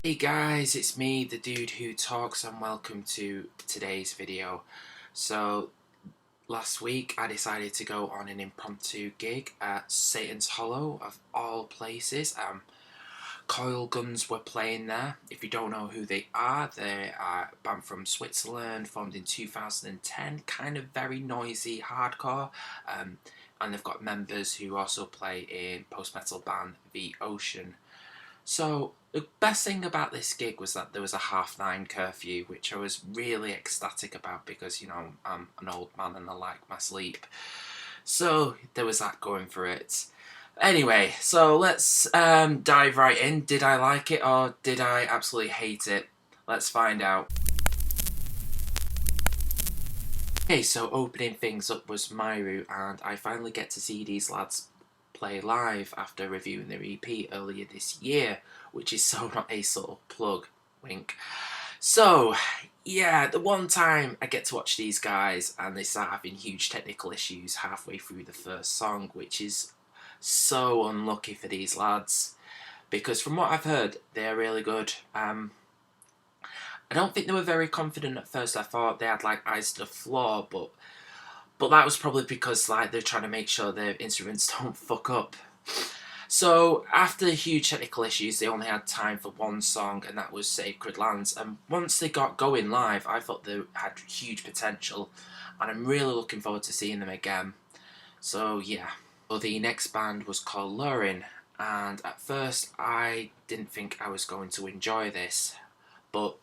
Hey guys, it's me, the dude who talks, and welcome to today's video. So, last week I decided to go on an impromptu gig at Satan's Hollow, of all places. Coilguns were playing there. If you don't know who they are a band from Switzerland, formed in 2010, kind of very noisy hardcore. And they've got members who also play in post-metal band The Ocean. So the best thing about this gig was that there was a 9:30 curfew, which I was really ecstatic about because, you know, I'm an old man and I like my sleep. So there was that going for it. Anyway, so let's dive right in. Did I like it or did I absolutely hate it? Let's find out. Okay, so opening things up was Myru, and I finally get to see these lads play live after reviewing their EP earlier this year, which is so not a subtle plug, wink. So, yeah, the one time I get to watch these guys and they start having huge technical issues halfway through the first song, which is so unlucky for these lads, because from what I've heard, they're really good. I don't think they were very confident at first. I thought they had like eyes to the floor, but that was probably because like they're trying to make sure their instruments don't fuck up. So after the huge technical issues, they only had time for one song, and that was Sacred Lands. And once they got going live, I thought they had huge potential, and I'm really looking forward to seeing them again. So yeah. Well, the next band was called Lurin, and at first I didn't think I was going to enjoy this, but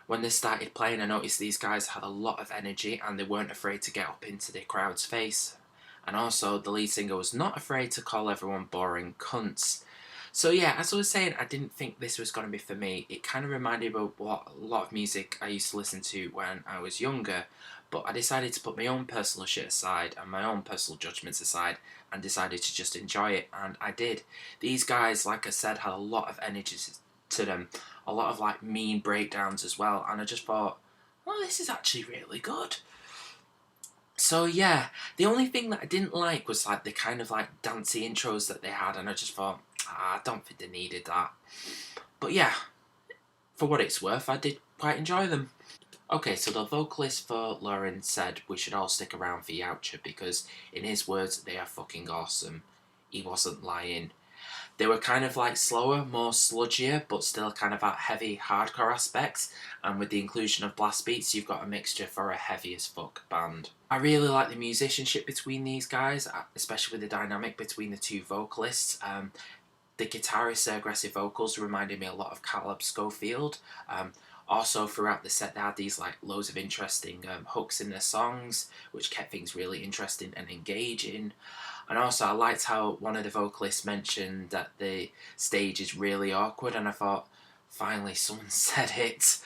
when they started playing, I noticed these guys had a lot of energy and they weren't afraid to get up into the crowd's face. And also, the lead singer was not afraid to call everyone boring cunts. So yeah, as I was saying, I didn't think this was going to be for me. It kind of reminded me of what a lot of music I used to listen to when I was younger. But I decided to put my own personal shit aside and my own personal judgments aside and decided to just enjoy it. And I did. These guys, like I said, had a lot of energy to them. A lot of like mean breakdowns as well, and I just thought, well, this is actually really good. So yeah, the only thing that I didn't like was like the kind of like dancey intros that they had, and I just thought, I don't think they needed that. But yeah, for what it's worth, I did quite enjoy them. Okay, so the vocalist for Lauren said we should all stick around for Yautja because, in his words, they are fucking awesome. He wasn't lying. They were kind of like slower, more sludgier, but still kind of that heavy hardcore aspects. And with the inclusion of blast beats, you've got a mixture for a heavy as fuck band. I really like the musicianship between these guys, especially with the dynamic between the two vocalists. The guitarist's aggressive vocals reminded me a lot of Caleb Schofield. Also, throughout the set, they had these like loads of interesting hooks in their songs, which kept things really interesting and engaging. And also, I liked how one of the vocalists mentioned that the stage is really awkward, and I thought, finally, someone said it.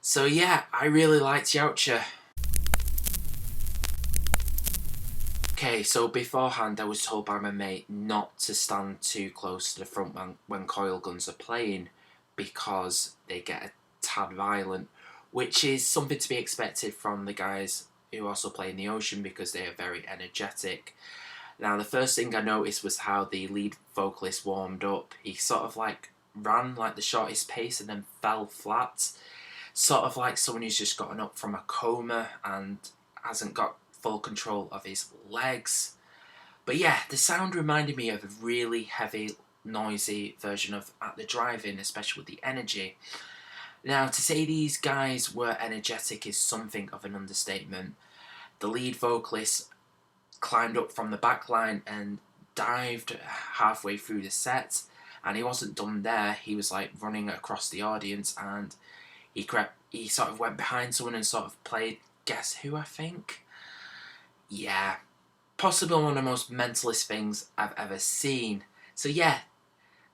So yeah, I really liked Yautja. Okay, so beforehand I was told by my mate not to stand too close to the front when Coilguns are playing because they get a tad violent, which is something to be expected from the guys who also play in The Ocean because they are very energetic. Now, the first thing I noticed was how the lead vocalist warmed up. He sort of like ran like the shortest pace and then fell flat. Sort of like someone who's just gotten up from a coma and hasn't got full control of his legs. But yeah, the sound reminded me of a really heavy, noisy version of At the Drive-In, especially with the energy. Now, to say these guys were energetic is something of an understatement. The lead vocalist climbed up from the back line and dived halfway through the set, and he wasn't done there. He was like running across the audience, and he sort of went behind someone and sort of played Guess Who, I think. Yeah, possibly one of the most mentalist things I've ever seen. So yeah,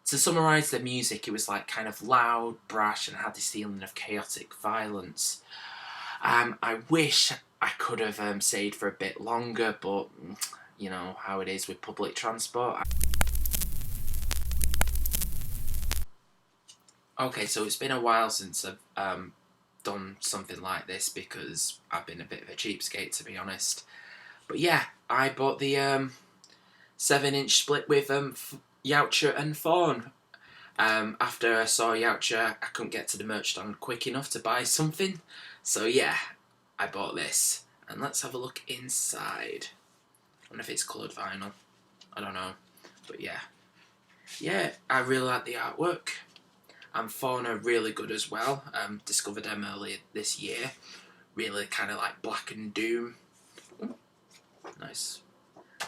to summarise the music, it was like kind of loud, brash, and had this feeling of chaotic violence. I wish I could have stayed for a bit longer, but you know how it is with public transport. Okay, so it's been a while since I've done something like this because I've been a bit of a cheapskate, to be honest. But yeah, I bought the 7-inch split with Yautja and Fawn. After I saw Yautja, I couldn't get to the merch stand quick enough to buy something. So yeah, I bought this. And let's have a look inside. I wonder if it's coloured vinyl. I don't know. But yeah. Yeah, I really like the artwork. And Fauna really good as well. Discovered them earlier this year. Really kind of like Black and Doom. Ooh, nice.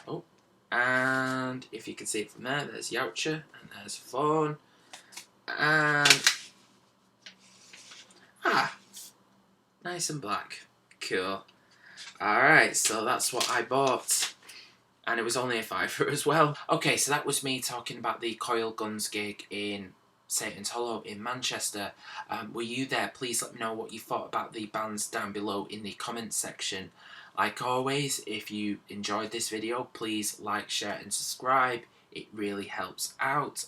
Oh, and if you can see it from there, there's Yautja and there's Fawn. And nice and black. Cool. Alright, so that's what I bought. And it was only a £5 as well. Okay, so that was me talking about the Coilguns gig in Satan's Hollow in Manchester. Were you there? Please let me know what you thought about the bands down below in the comments section. Like always, if you enjoyed this video, please like, share and subscribe. It really helps out.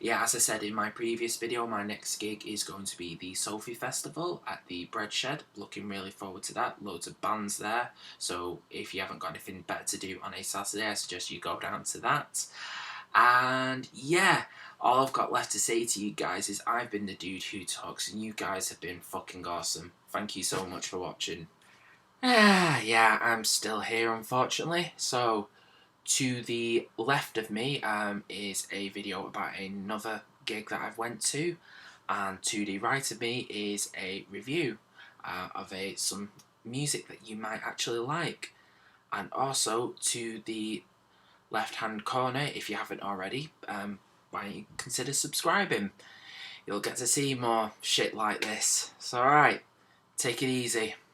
Yeah, as I said in my previous video, my next gig is going to be the Sophie Festival at the Bread Shed. Looking really forward to that. Loads of bands there. So if you haven't got anything better to do on a Saturday, I suggest you go down to that. And yeah, all I've got left to say to you guys is I've been the dude who talks and you guys have been fucking awesome. Thank you so much for watching. Yeah, I'm still here unfortunately. So to the left of me is a video about another gig that I've went to, and to the right of me is a review of some music that you might actually like. And also to the left hand corner, if you haven't already, why don't you consider subscribing? You'll get to see more shit like this. So alright, take it easy.